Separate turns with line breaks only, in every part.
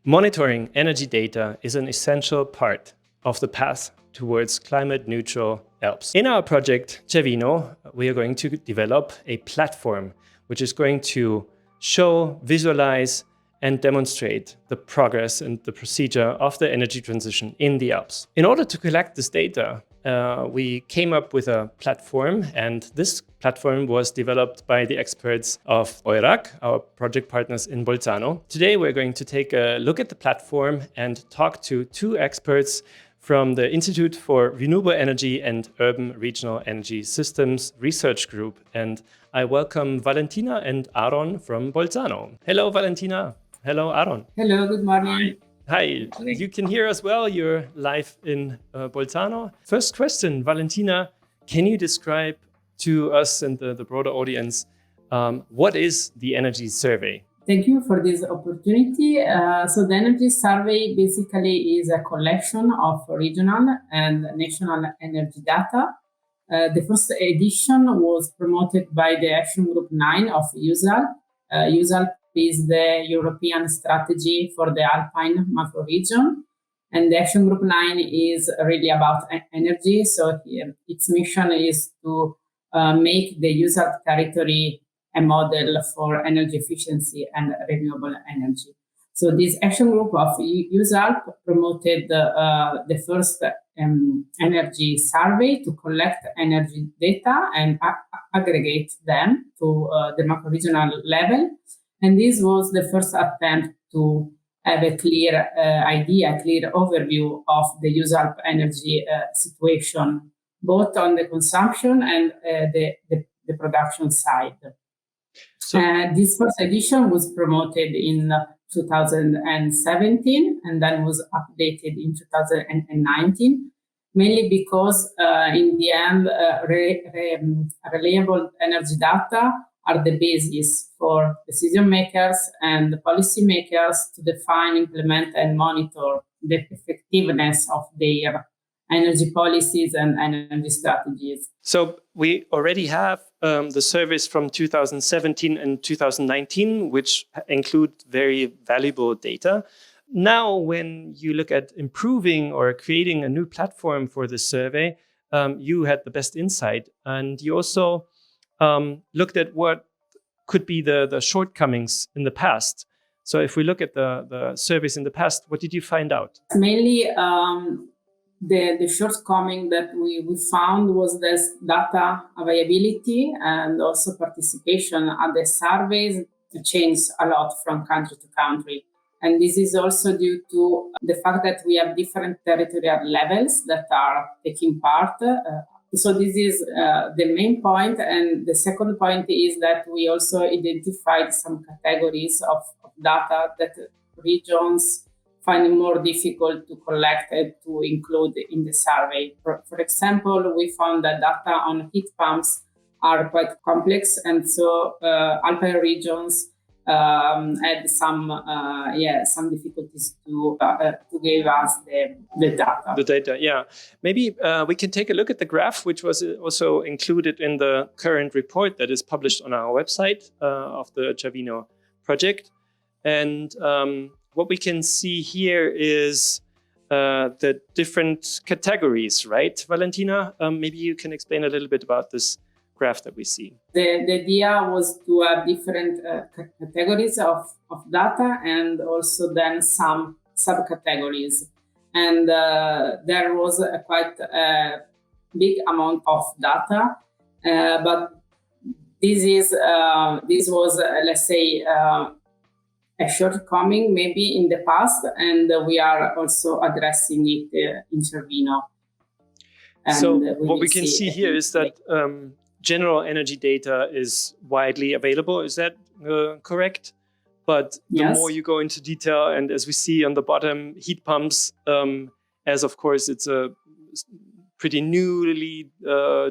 Monitoring energy data is an essential part of the path towards climate-neutral Alps. In our project Cervino, we are going to develop a platform which is going to show, visualize, and demonstrate the progress and the procedure of the energy transition in the Alps. In order to collect this data, we came up with a platform, and this platform was developed by the experts of EURAC, our project partners in Bolzano. Today, we're going to take a look at the platform and talk to two experts from the Institute for Renewable Energy and Urban Regional Energy Systems Research Group. And I welcome Valentina and Aaron from Bolzano. Hello, Valentina. Hello, Aaron.
Hello, good morning.
Hi, you can hear us well. You're live in Bolzano. First question, Valentina, can you describe to us and the broader audience what is the energy survey?
Thank you for this opportunity. So the energy survey basically is a collection of regional and national energy data. The first edition was promoted by the Action Group 9 of EUSALP. EUSALP is the European strategy for the Alpine macro region. And the Action Group 9 is really about energy. So its mission is to make the EUSALP territory a model for energy efficiency and renewable energy. So this action group of EUSALP promoted the first energy survey to collect energy data and aggregate them to the macro-regional level. And this was the first attempt to have a clear idea, a clear overview of the EUSALP energy situation, both on the consumption and the production side. So, this first edition was promoted in 2017 and then was updated in 2019, mainly because in the end, reliable energy data are the basis for decision makers and policy makers to define, implement, and monitor the effectiveness of their energy policies and energy strategies.
So we already have the surveys from 2017 and 2019, which include very valuable data. Now, when you look at improving or creating a new platform for the survey, you had the best insight. And you also looked at what could be the shortcomings in the past. So if we look at the surveys in the past, what did you find out?
Mainly, the shortcoming that we found was this data availability and also participation at the surveys changed a lot from country to country. And this is also due to the fact that we have different territorial levels that are taking part. So this is the main point. And the second point is that we also identified some categories of data that regions find it more difficult to collect and to include in the survey. For example, we found that data on heat pumps are quite complex, and so Alpine regions had some difficulties to give us the data.
The data, yeah. Maybe we can take a look at the graph, which was also included in the current report that is published on our website of the Cervino project. And what we can see here is the different categories, right, Valentina? Maybe you can explain a little bit about this graph that we see.
The idea was to have different categories of data and also then some subcategories. And there was a quite big amount of data, but this was, let's say, a shortcoming maybe in the past, and we are also addressing it in Cervino.
So what we can see here is that general energy data is widely available. Is that correct? But the more you go into detail, and as we see on the bottom, heat pumps, as of course it's a pretty newly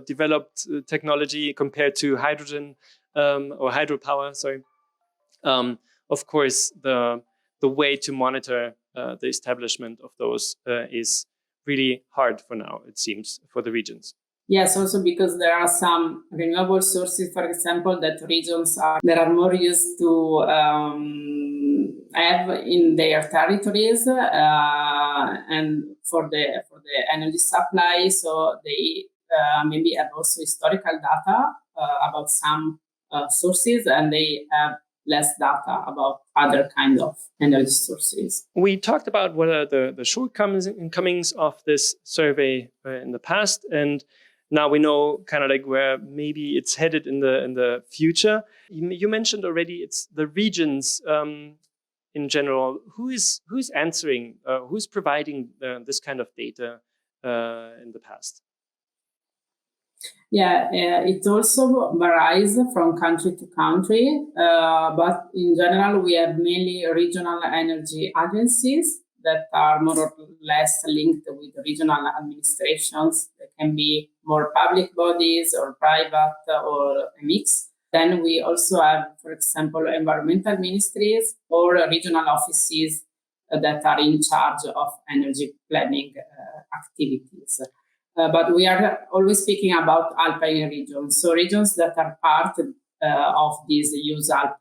developed technology compared to hydrogen or hydropower, sorry. Of course, the way to monitor the establishment of those is really hard for now, it seems, for the regions.
Yes, also because there are some renewable sources, for example, that regions are more used to have in their territories, and for the energy supply. So they maybe have also historical data about some sources, and they have less data about other kind of energy sources.
We talked about what are the shortcomings of this survey in the past, and now we know kind of like where maybe it's headed in the future. You mentioned already it's the regions in general. Who's answering? Who's providing this kind of data in the past?
Yeah, it also varies from country to country, but in general, we have mainly regional energy agencies that are more or less linked with regional administrations. They can be more public bodies or private or a mix. Then we also have, for example, environmental ministries or regional offices that are in charge of energy planning activities. But we are always speaking about Alpine region, so regions that are part of this EUSALP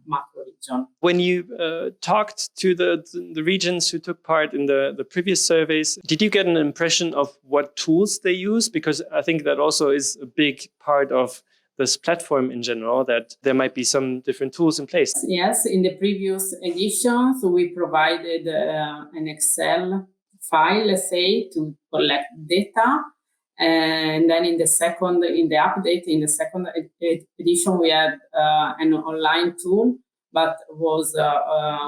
macro region.
When you talked to the regions who took part in the previous surveys, did you get an impression of what tools they use? Because I think that also is a big part of this platform in general, that there might be some different tools in place.
Yes, in the previous editions, we provided an Excel file, let's say, to collect data. And then in the second edition, we had an online tool, but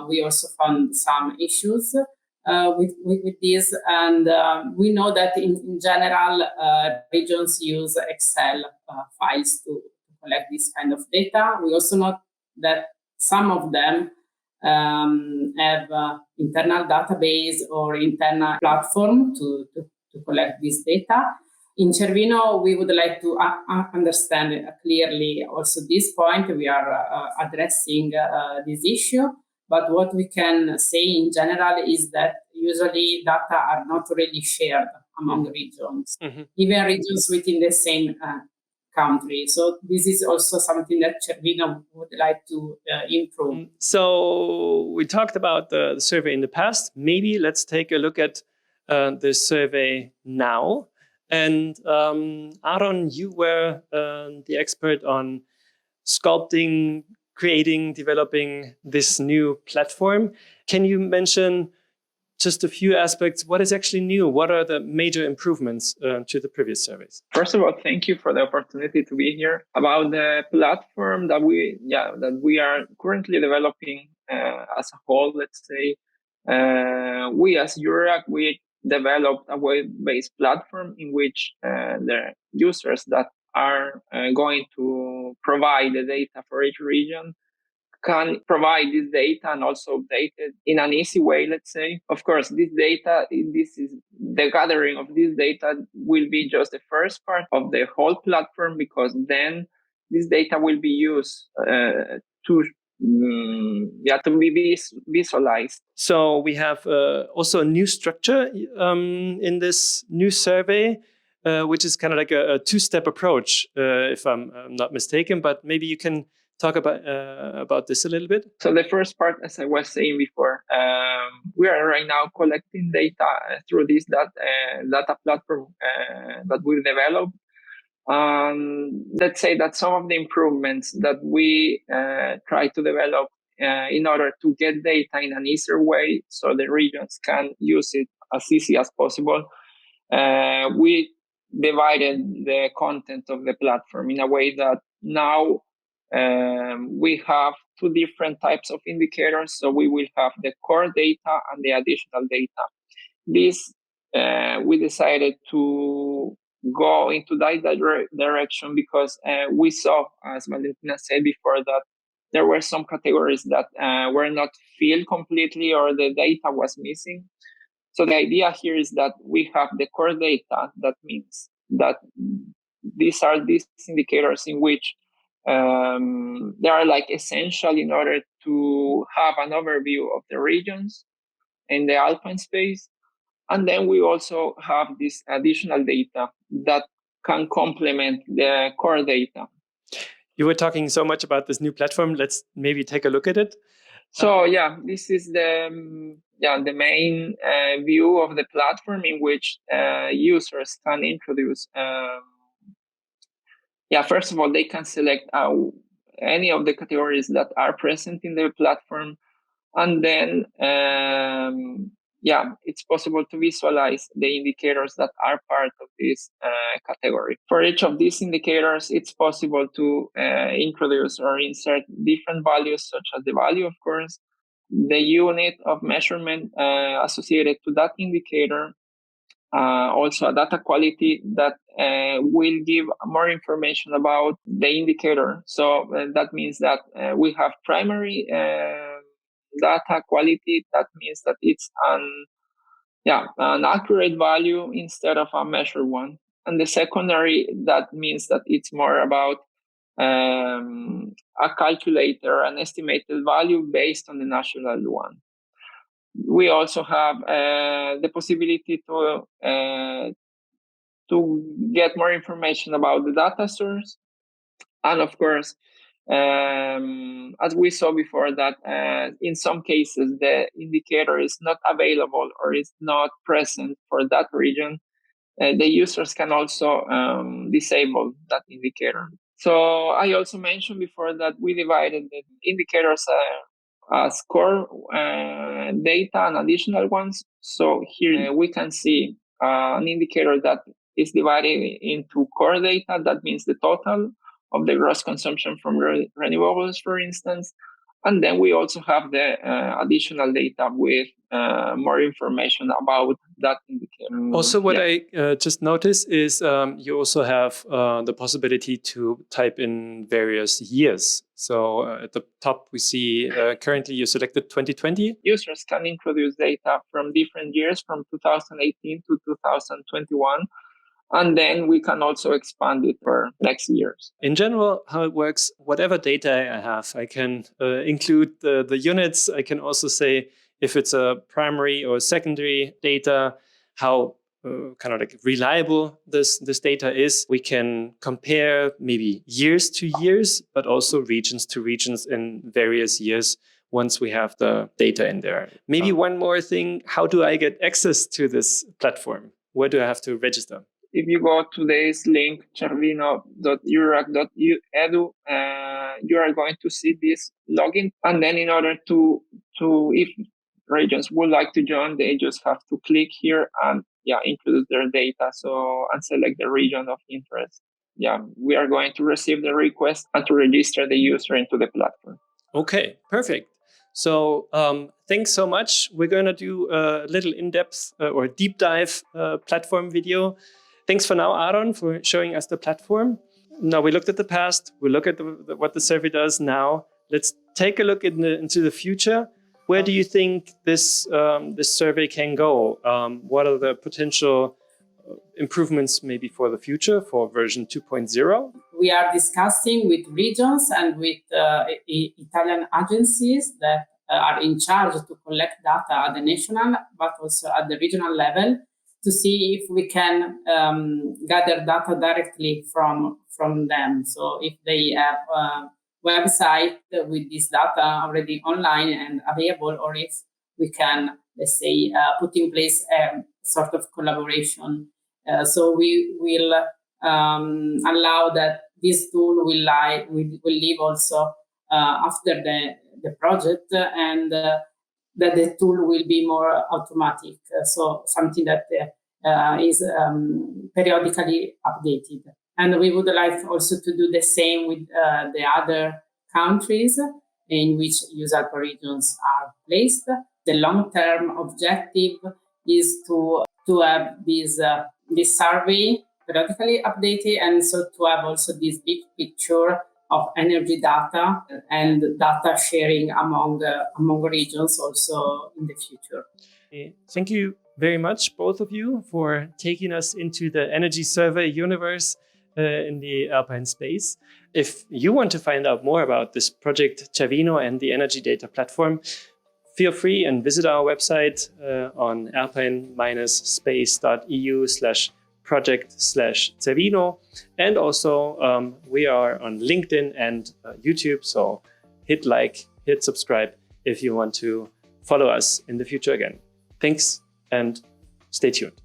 we also found some issues with this. And we know that in general, regions use Excel files to collect this kind of data. We also know that some of them have internal database or internal platform to collect this data. In Cervino, we would like to understand clearly also this point. We are addressing this issue, but what we can say in general is that usually data are not really shared among regions, even regions within the same country. So this is also something that Cervino would like to improve.
So we talked about the survey in the past. Maybe let's take a look at the survey now. And Aaron, you were the expert on sculpting, creating, developing this new platform. Can you mention just a few aspects? What is actually new? What are the major improvements to the previous surveys?
First of all, thank you for the opportunity to be here. About the platform that we are currently developing as a whole, let's say, we as EURAC, we developed a web-based platform in which the users that are going to provide the data for each region can provide this data and also update it in an easy way, let's say. Of course, this is the gathering of this data will be just the first part of the whole platform, because then this data will be used to be visualized.
So we have also a new structure in this new survey, which is kind of like a two-step approach, if I'm not mistaken. But maybe you can talk about this a little bit.
So the first part, as I was saying before, we are right now collecting data through this data platform that we developed. Let's say that some of the improvements that we try to develop in order to get data in an easier way so the regions can use it as easy as possible, we divided the content of the platform in a way that now we have two different types of indicators. So we will have the core data and the additional data. This we decided to go into that direction because we saw, as Valentina said before, that there were some categories that were not filled completely or the data was missing. So the idea here is that we have the core data. That means that these are these indicators in which they are like essential in order to have an overview of the regions in the Alpine space. And then we also have this additional data that can complement the core data.
You were talking so much about this new platform. Let's maybe take a look at it.
So yeah, this is the main view of the platform in which users can introduce. First of all, they can select any of the categories that are present in the platform, and then it's possible to visualize the indicators that are part of this category. For each of these indicators, it's possible to introduce or insert different values, such as the value, of course, the unit of measurement associated to that indicator, also a data quality that will give more information about the indicator. So that means that we have primary data quality. That means that it's an accurate value instead of a measured one. And the secondary, that means that it's more about a calculator, an estimated value based on the national one. We also have the possibility to get more information about the data source. And of course, as we saw before, that in some cases the indicator is not available or is not present for that region, the users can also disable that indicator. So I also mentioned before that we divided the indicators as core data and additional ones. So here we can see an indicator that is divided into core data. That means the total of the gross consumption from renewables, for instance. And then we also have the additional data with more information about that indicator.
Also, what I just noticed is you also have the possibility to type in various years. So at the top, we see currently you selected 2020.
Users can introduce data from different years, from 2018 to 2021. And then we can also expand it for next years.
In general, how it works, whatever data I have, I can include the units. I can also say if it's a primary or secondary data, how kind of like reliable this data is. We can compare maybe years to years, but also regions to regions in various years once we have the data in there. Maybe one more thing, how do I get access to this platform? Where do I have to register?
If you go to this link, cervino.urac.edu, you are going to see this login. And then in order to if regions would like to join, they just have to click here and include their data. So, and select the region of interest. We are going to receive the request and to register the user into the platform.
Okay, perfect. So thanks so much. We're going to do a little in-depth or deep dive platform video. Thanks for now, Aaron, for showing us the platform. Now we looked at the past. We look at what the survey does now. Let's take a look into the future. Where do you think this survey can go? What are the potential improvements maybe for the future for version 2.0?
We are discussing with regions and with Italian agencies that are in charge to collect data at the national, but also at the regional level, to see if we can gather data directly from them. So if they have a website with this data already online and available, or if we can, let's say, put in place a sort of collaboration. So we will allow that this tool will live also after the project, and that the tool will be more automatic. So something that is periodically updated. And we would like also to do the same with the other countries in which EUSALP regions are placed. The long-term objective is to have this survey periodically updated, and so to have also this big picture of energy data and data sharing among regions also in the future.
Thank you very much, both of you, for taking us into the energy survey universe in the Alpine space. If you want to find out more about this project Cervino and the energy data platform, feel free and visit our website on alpine-space.eu/project/Cervino. And also we are on LinkedIn and YouTube. So hit like, hit subscribe, if you want to follow us in the future again. Thanks and stay tuned.